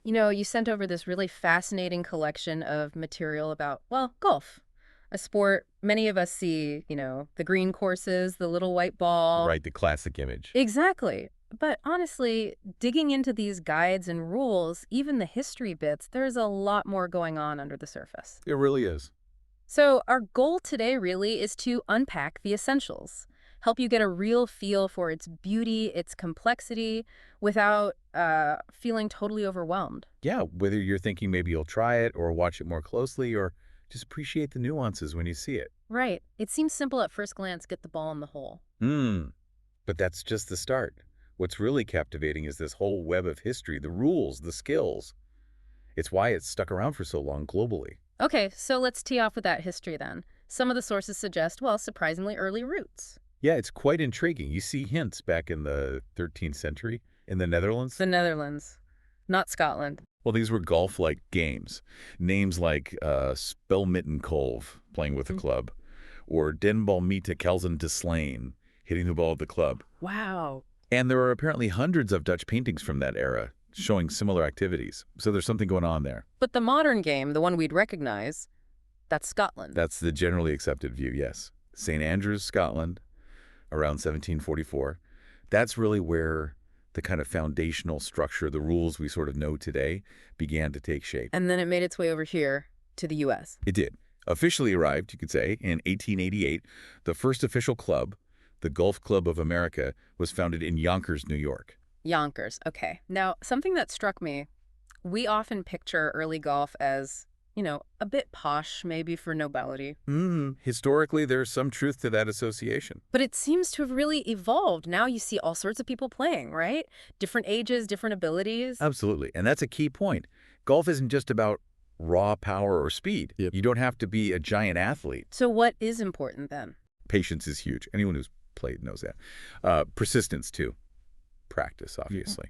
You know, you sent over this really fascinating collection of material about, well, golf, a sport many of us see, the green courses, the little white ball. Right, the classic image. Exactly. But honestly, digging into these guides and rules, even the history bits, there's a lot more going on under the surface. It really is. So, our goal today really is to unpack the essentials, help you get a real feel for its beauty, its complexity, without feeling totally overwhelmed. Yeah, whether you're thinking maybe you'll try it or watch it more closely or just appreciate the nuances when you see it. Right. It seems simple at first glance, get the ball in the hole. Hmm. But that's just the start. What's really captivating is this whole web of history, the rules, the skills. It's why it's stuck around for so long globally. Okay, so let's tee off with that history then. Some of the sources suggest, well, surprisingly early roots. Yeah, it's quite intriguing. You see hints back in the 13th century in the Netherlands. The Netherlands, not Scotland. Well, these were golf-like games. Names like Spelmittenkolf, playing with a Mm. club, or Den bal mee te kelzen te slaan, hitting the ball with the club. Wow. And there are apparently hundreds of Dutch paintings from that era showing similar activities. So there's something going on there. But the modern game, the one we'd recognize, that's Scotland. That's the generally accepted view, yes. St. Andrews, Scotland, around 1744. That's really where the kind of foundational structure, the rules we sort of know today, began to take shape. And then it made its way over here to the U.S. It did. Officially arrived, you could say, in 1888. The first official club, the Golf Club of America, was founded in Yonkers, New York. Yonkers, okay. Now, something that struck me, we often picture early golf as, a bit posh, maybe for nobility. Historically, there's some truth to that association. But it seems to have really evolved. Now you see all sorts of people playing, right? Different ages, different abilities. Absolutely. And that's a key point. Golf isn't just about raw power or speed. Yep. You don't have to be a giant athlete. So what is important then? Patience is huge. Anyone who's played knows that. Persistence, too. Practice, obviously.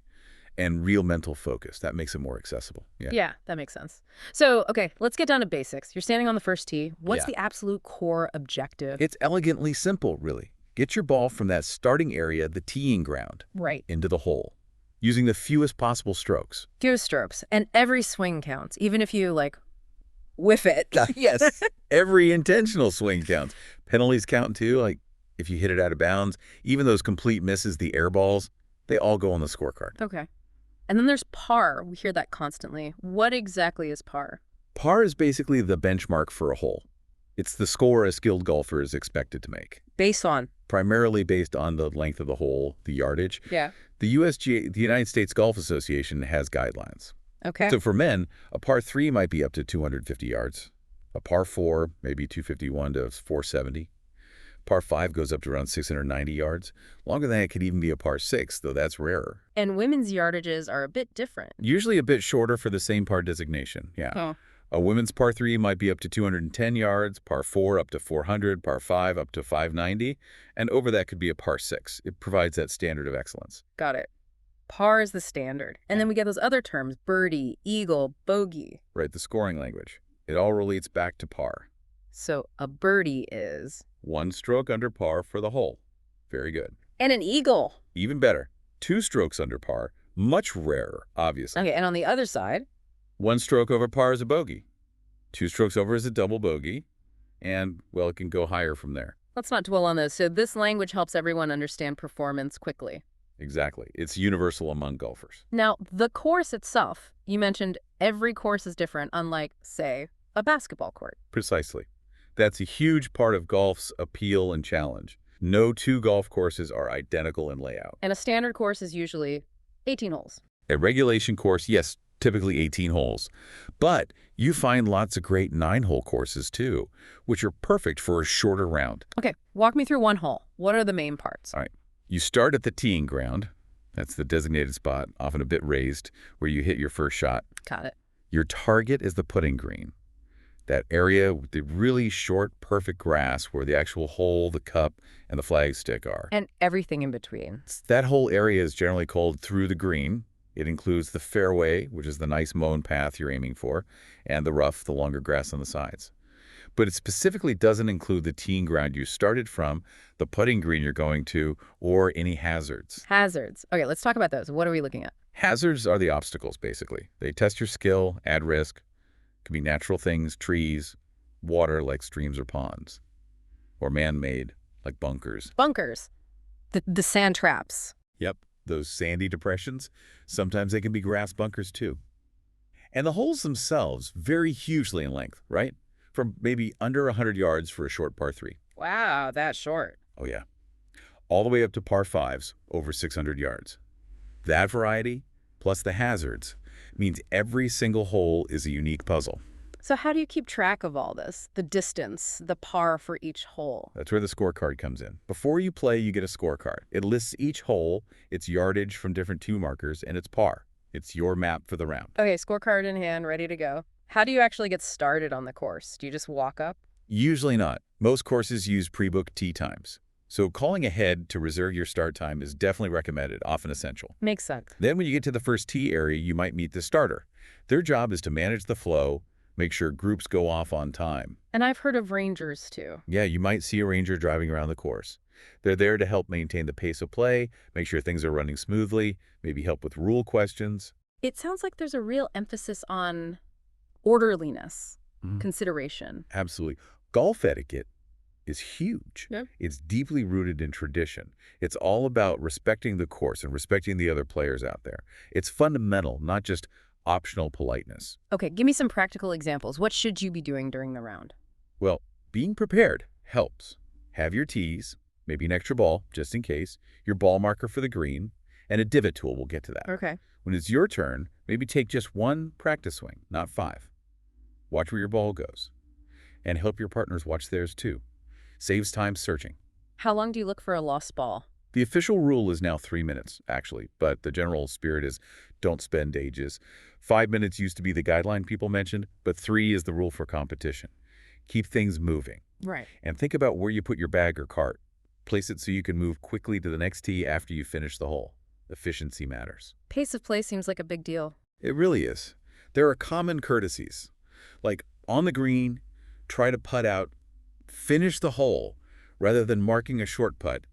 And real mental focus. That makes it more accessible. Yeah. Yeah, that makes sense. So, okay, let's get down to basics. You're standing on the first tee. What's Yeah. the absolute core objective? It's elegantly simple, really. Get your ball from that starting area, the teeing ground, Right. into the hole, using the fewest possible strokes. Few strokes. And every swing counts, even if you, whiff it. Yes. Every intentional swing counts. Penalties count, too, like if you hit it out of bounds. Even those complete misses, the air balls, they all go on the scorecard. Okay. And then there's par. We hear that constantly. What exactly is par? Par is basically the benchmark for a hole. It's the score a skilled golfer is expected to make, Based on. primarily based on the length of the hole, the yardage. Yeah. The USGA, the United States Golf Association, has guidelines. Okay. So for men, a par 3 might be up to 250 yards. A par 4, maybe 251 to 470. Par 5 goes up to around 690 yards. Longer than that could even be a par 6, though that's rarer. And women's yardages are a bit different. Usually a bit shorter for the same par designation, yeah. Oh. A women's par 3 might be up to 210 yards, par 4 up to 400, par 5 up to 590, and over that could be a par 6. It provides that standard of excellence. Got it. Par is the standard. And then we get those other terms, birdie, eagle, bogey. Right, the scoring language. It all relates back to par. So a birdie is... 1 stroke under par for the hole. Very good. And an eagle. Even better, 2 strokes under par. Much rarer, obviously. Okay, and on the other side... 1 stroke over par is a bogey. 2 strokes over is a double bogey. And, well, it can go higher from there. Let's not dwell on those. So this language helps everyone understand performance quickly. Exactly. It's universal among golfers. Now, the course itself, you mentioned every course is different, unlike, say, a basketball court. Precisely. That's a huge part of golf's appeal and challenge. No 2 golf courses are identical in layout. And a standard course is usually 18 holes. A regulation course, yes, typically 18 holes. But you find lots of great 9-hole courses, too, which are perfect for a shorter round. Okay, walk me through one hole. What are the main parts? All right. You start at the teeing ground. That's the designated spot, often a bit raised, where you hit your first shot. Got it. Your target is the putting green. That area with the really short, perfect grass where the actual hole, the cup, and the flag stick are. And everything in between. That whole area is generally called through the green. It includes the fairway, which is the nice mown path you're aiming for, and the rough, the longer grass on the sides. But it specifically doesn't include the teeing ground you started from, the putting green you're going to, or any hazards. Hazards. Okay, let's talk about those. What are we looking at? Hazards are the obstacles, basically. They test your skill, add risk. Could be natural things, trees, water like streams or ponds, or man-made like bunkers. Bunkers. The sand traps. Yep, those sandy depressions. Sometimes they can be grass bunkers too. And the holes themselves vary hugely in length, right? From maybe under 100 yards for a short par 3. Wow, that's short. Oh yeah. All the way up to par 5s over 600 yards. That variety, plus the hazards, means every single hole is a unique puzzle. So how do you keep track of all this? The distance, the par for each hole? That's where the scorecard comes in. Before you play, you get a scorecard. It lists each hole, its yardage from different tee markers, and its par. It's your map for the round. Okay, scorecard in hand, ready to go. How do you actually get started on the course? Do you just walk up? Usually not. Most courses use pre-booked tee times. So calling ahead to reserve your start time is definitely recommended, often essential. Makes sense. Then when you get to the first tee area, you might meet the starter. Their job is to manage the flow, make sure groups go off on time. And I've heard of rangers, too. Yeah, you might see a ranger driving around the course. They're there to help maintain the pace of play, make sure things are running smoothly, maybe help with rule questions. It sounds like there's a real emphasis on orderliness, Mhm. consideration. Absolutely. Golf etiquette is huge. Yep. It's deeply rooted in tradition. It's all about respecting the course and respecting the other players out there. It's fundamental, not just optional politeness. Okay, give me some practical examples. What should you be doing during the round? Well, being prepared helps. Have your tees, maybe an extra ball, just in case, your ball marker for the green, and a divot tool. We'll get to that. Okay. When it's your turn, maybe take just one practice swing, not 5. Watch where your ball goes. And help your partners watch theirs too. Saves time searching. How long do you look for a lost ball? The official rule is now 3 minutes, actually, but the general spirit is don't spend ages. 5 minutes used to be the guideline people mentioned, but 3 is the rule for competition. Keep things moving. Right. And think about where you put your bag or cart. Place it so you can move quickly to the next tee after you finish the hole. Efficiency matters. Pace of play seems like a big deal. It really is. There are common courtesies, like on the green, try to putt out, finish the hole, rather than marking a short putt,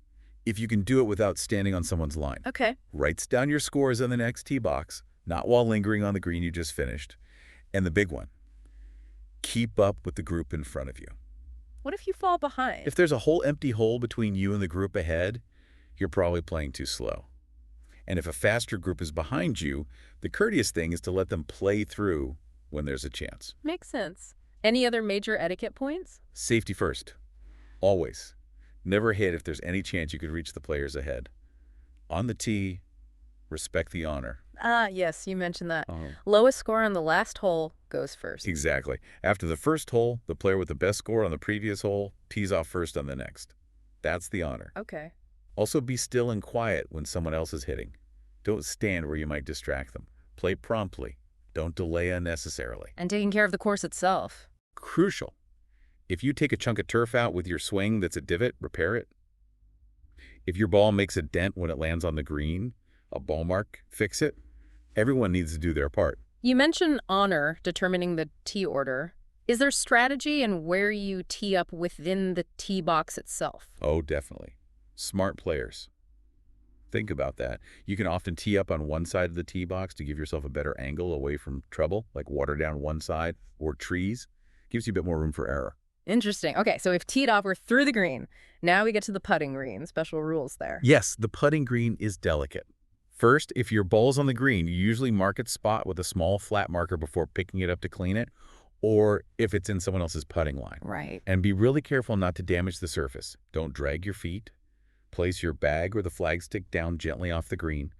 if you can do it without standing on someone's line. Okay. Writes down your scores on the next tee box, not while lingering on the green you just finished. And the big one, keep up with the group in front of you. What if you fall behind? If there's a whole empty hole between you and the group ahead, you're probably playing too slow. And if a faster group is behind you, the courteous thing is to let them play through when there's a chance. Makes sense. Any other major etiquette points? Safety first. Always. Never hit if there's any chance you could reach the players ahead. On the tee, respect the honor. Ah, yes, you mentioned that. Lowest score on the last hole goes first. Exactly. After the first hole, the player with the best score on the previous hole tees off first on the next. That's the honor. Okay. Also, be still and quiet when someone else is hitting. Don't stand where you might distract them. Play promptly. Don't delay unnecessarily. And taking care of the course itself. Crucial. If you take a chunk of turf out with your swing that's a divot, repair it. If your ball makes a dent when it lands on the green, a ball mark, fix it. Everyone needs to do their part. You mentioned honor, determining the tee order. Is there strategy in where you tee up within the tee box itself? Oh, definitely. Smart players. Think about that. You can often tee up on one side of the tee box to give yourself a better angle away from trouble, like water down one side or trees. Gives you a bit more room for error. Interesting. Okay, so we've teed off, we're through the green. Now we get to the putting green. Special rules there. Yes, the putting green is delicate. First, if your ball's on the green, you usually mark its spot with a small flat marker before picking it up to clean it, or if it's in someone else's putting line. Right. And be really careful not to damage the surface. Don't drag your feet. Place your bag or the flag stick down gently off the green.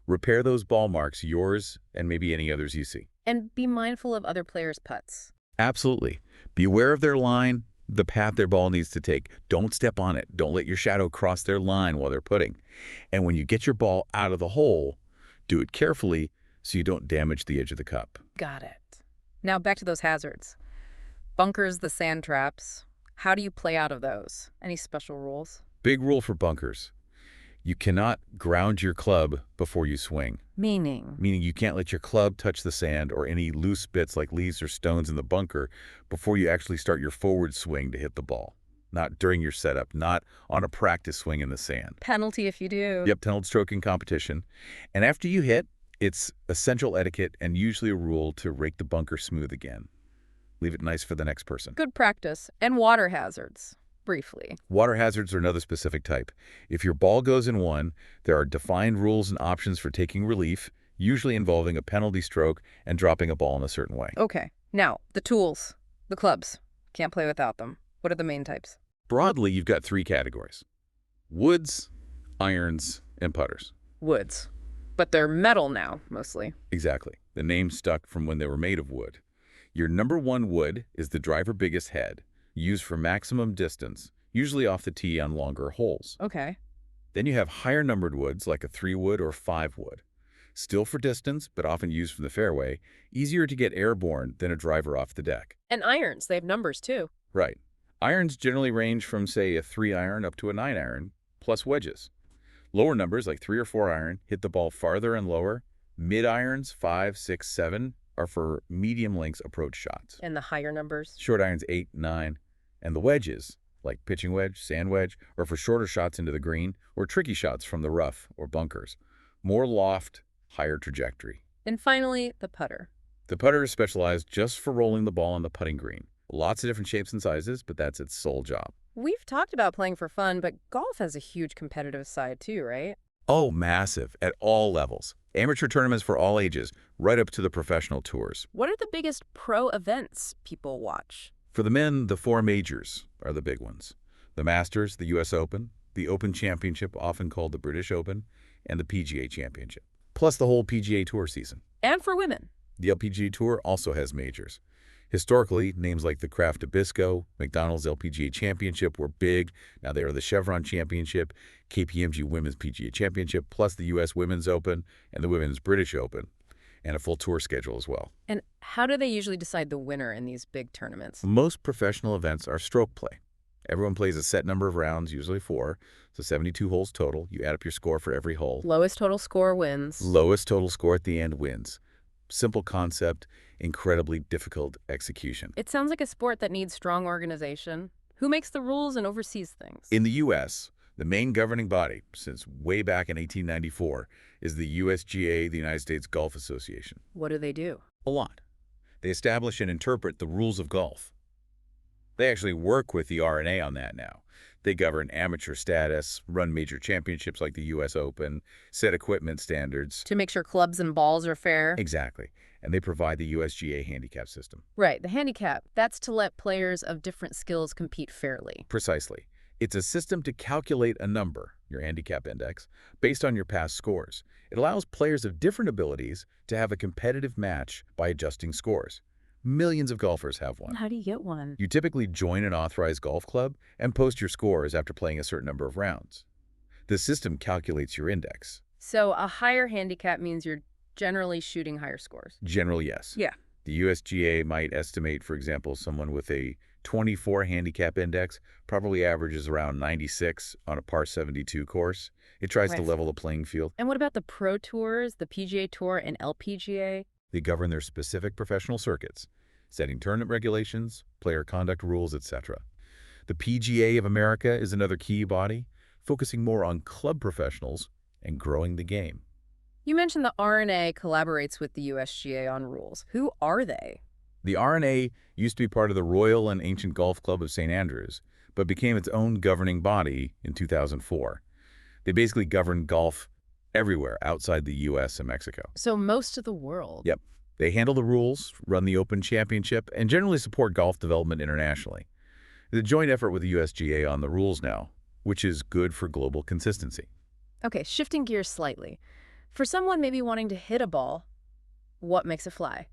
Repair those ball marks, yours and maybe any others you see. And be mindful of other players' putts. Absolutely. Be aware of their line, the path their ball needs to take. Don't step on it. Don't let your shadow cross their line while they're putting. And when you get your ball out of the hole, do it carefully so you don't damage the edge of the cup. Got it. Now back to those hazards. Bunkers, the sand traps. How do you play out of those? Any special rules? Big rule for bunkers. You cannot ground your club before you swing. Meaning Meaning you can't let your club touch the sand or any loose bits like leaves or stones in the bunker before you actually start your forward swing to hit the ball. Not during your setup, not on a practice swing in the sand. penalty if you do. Yep, tunneled stroking competition. And after you hit, It's essential etiquette and usually a rule to rake the bunker smooth again. Leave it nice for the next person. Good practice. And water hazards, briefly. Water hazards are another specific type. If your ball goes in one, there are defined rules and options for taking relief, usually involving a penalty stroke and dropping a ball in a certain way. Okay. Now, the tools. The clubs. Can't play without them. What are the main types? Broadly, you've got three categories: woods, irons, and putters. Woods. But they're metal now, mostly. Exactly. The name stuck from when they were made of wood. Your number one wood is the driver biggest head, used for maximum distance, usually off the tee on longer holes. Okay. Then you have higher numbered woods like a 3-wood or 5-wood. Still for distance, but often used from the fairway, easier to get airborne than a driver off the deck. And irons. They have numbers, too. Right. Irons generally range from, say, a 3-iron up to a 9-iron, plus wedges. Lower numbers, like 3 or 4-iron, hit the ball farther and lower. Mid-irons, 5, 6, 7, are for medium-length approach shots. And the higher numbers? Short irons, 8, 9. And the wedges, like pitching wedge, sand wedge, are for shorter shots into the green or tricky shots from the rough or bunkers. More loft, higher trajectory. And finally, the putter. The putter is specialized just for rolling the ball on the putting green. Lots of different shapes and sizes, but that's its sole job. We've talked about playing for fun, but golf has a huge competitive side too, right? Oh, massive, at all levels. Amateur tournaments for all ages, right up to the professional tours. What are the biggest pro events people watch? For the men, the 4 majors are the big ones: the Masters, the U.S. Open, the Open Championship, often called the British Open, and the PGA Championship, plus the whole PGA Tour season. And for women. The LPGA Tour also has majors. Historically, names like the Kraft Abisco, McDonald's LPGA Championship were big. Now they are the Chevron Championship, KPMG Women's PGA Championship, plus the U.S. Women's Open and the Women's British Open, and a full tour schedule as well. And how do they usually decide the winner in these big tournaments? Most professional events are stroke play. Everyone plays a set number of rounds, usually 4, so 72 holes total. You add up your score for every hole. Lowest total score wins. Lowest total score at the end wins. Simple concept, incredibly difficult execution. It sounds like a sport that needs strong organization. Who makes the rules and oversees things? In the U.S., the main governing body, since way back in 1894, is the USGA, the United States Golf Association. What do they do? A lot. They establish and interpret the rules of golf. They actually work with the R&A on that now. They govern amateur status, run major championships like the U.S. Open, set equipment standards. To make sure clubs and balls are fair? Exactly. And they provide the USGA handicap system. Right, the handicap. That's to let players of different skills compete fairly. Precisely. It's a system to calculate a number, your handicap index, based on your past scores. It allows players of different abilities to have a competitive match by adjusting scores. Millions of golfers have one. How do you get one? You typically join an authorized golf club and post your scores after playing a certain number of rounds. The system calculates your index. So a higher handicap means you're generally shooting higher scores. Generally, yes. Yeah. The USGA might estimate, for example, someone with a 24 handicap index probably averages around 96 on a par 72 course. It tries to Right. level the playing field. And what about the pro tours, the PGA Tour and LPGA? They govern their specific professional circuits, setting tournament regulations, player conduct rules, etc. The PGA of America is another key body, focusing more on club professionals and growing the game. You mentioned the R&A collaborates with the USGA on rules. Who are they? The R&A used to be part of the Royal and Ancient Golf Club of St. Andrews, but became its own governing body in 2004. They basically govern golf everywhere outside the U.S. and Mexico. So most of the world. Yep. They handle the rules, run the Open Championship, and generally support golf development internationally. There's a joint effort with the USGA on the rules now, which is good for global consistency. Okay, shifting gears slightly. For someone maybe wanting to hit a ball, what makes it fly?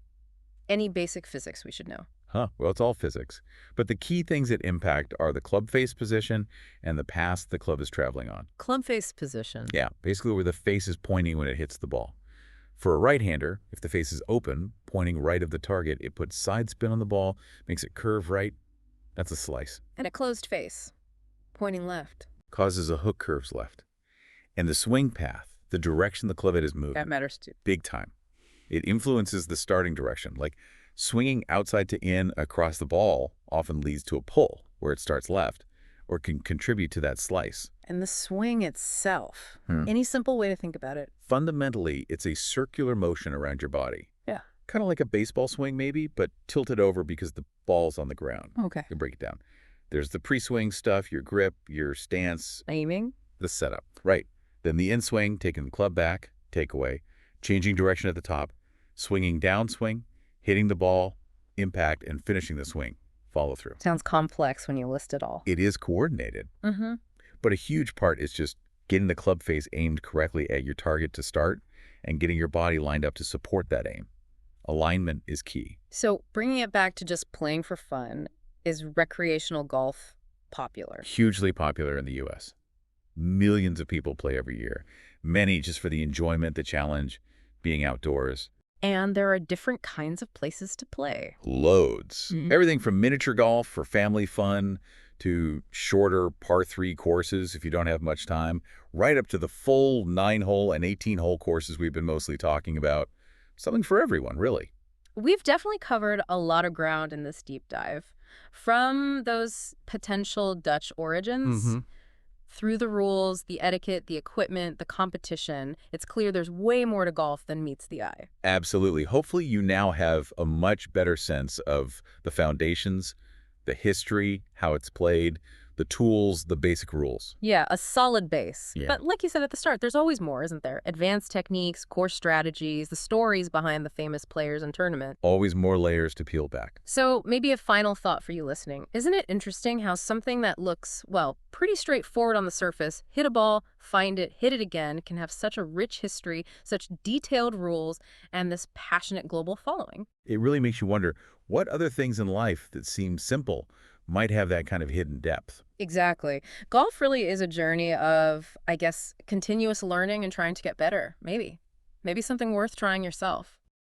Any basic physics we should know? Well, it's all physics. But the key things that impact are the club face position and the path the club is traveling on. Club face position. Yeah, basically where the face is pointing when it hits the ball. For a right-hander, if the face is open, pointing right of the target, it puts side spin on the ball, makes it curve right. That's a slice. And a closed face, pointing left. Causes a hook curves left. And the swing path, the direction the club head is moving. That matters too. Big time. It influences the starting direction. Like swinging outside to in across the ball often leads to a pull where it starts left, or can contribute to that slice. And the swing itself. Hmm. Any simple way to think about it? Fundamentally, it's a circular motion around your body. Yeah. Kind of like a baseball swing maybe, but tilted over because the ball's on the ground. Okay. You break it down. There's the pre-swing stuff, your grip, your stance, Aiming? the setup. Right. Then the in-swing, taking the club back, takeaway, changing direction at the top, swinging downswing, hitting the ball, impact, and finishing the swing. Follow through. Sounds complex when you list it all. It is coordinated, Mm-hmm. but a huge part is just getting the club face aimed correctly at your target to start and getting your body lined up to support that aim. Alignment is key. So bringing it back to just playing for fun, is recreational golf popular? Hugely popular in the U.S. Millions of people play every year. Many just for the enjoyment, the challenge, being outdoors. And there are different kinds of places to play. Loads. Mhm. Everything from miniature golf for family fun to shorter par 3 courses if you don't have much time, right up to the full 9-hole and 18-hole courses we've been mostly talking about. Something for everyone, really. We've definitely covered a lot of ground in this deep dive. From those potential Dutch origins, through the rules, the etiquette, the equipment, the competition, it's clear there's way more to golf than meets the eye. Absolutely. Hopefully you now have a much better sense of the foundations, the history, how it's played, the tools, the basic rules. Yeah, a solid base. Yeah. But like you said at the start, there's always more, isn't there? Advanced techniques, course strategies, the stories behind the famous players and tournament. Always more layers to peel back. So maybe a final thought for you listening. Isn't it interesting how something that looks, well, pretty straightforward on the surface, hit a ball, find it, hit it again, can have such a rich history, such detailed rules, and this passionate global following? It really makes you wonder what other things in life that seem simple might have that kind of hidden depth. Exactly. Golf really is a journey of, I guess, continuous learning and trying to get better. Maybe. Maybe something worth trying yourself.